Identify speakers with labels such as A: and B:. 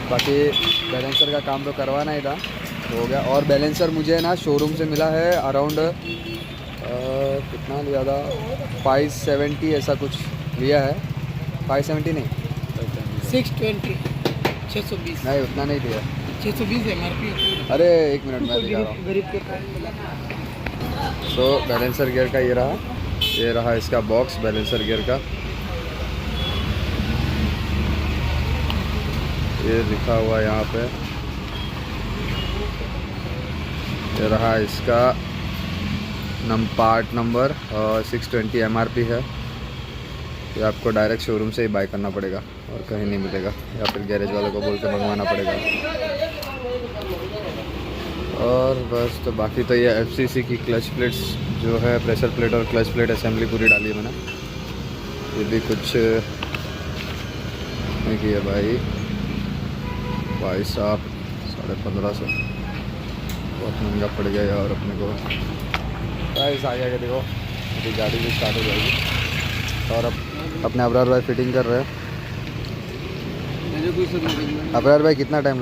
A: बाकी बैलेंसर का काम तो करवाना ही था, तो हो गया। और बैलेंसर मुझे ना शोरूम से मिला है अराउंड कितना लिया था, 570 ऐसा कुछ लिया है। 570 नहीं,
B: 620 620
A: नहीं उतना नहीं लिया।
B: 620 MRP।
A: अरे एक मिनट मैं दिखा रहा हूँ।
B: गरीब के प्राइस।
A: सो बैलेंसर गियर का ये रहा इसका बॉक्स बैलेंसर गियर का। ये लिखा हुआ यहाँ पे, ये रहा इसका पार्ट नंबर 620 MRP है। ये आपको डायरेक्ट शोरूम से ही बाय करना पड़ेगा और कहीं नहीं मिलेगा, या फिर गैरेज वालों को बोल के मंगवाना पड़ेगा। और बस तो बाकी तो ये FCC की क्लच प्लेट्स जो है, प्रेशर प्लेट और क्लच प्लेट असेंबली पूरी डाली है मैंने। ये भी कुछ नहीं किया भाई साहब, 1550 बहुत महंगा पड़ गया यार अपने को। प्राइस आ गया, देखो अभी गाड़ी भी स्टार्ट हो जाएगी। और अब अपने अबरार भाई फिटिंग कर रहे हैं। अबरार भाई कितना टाइम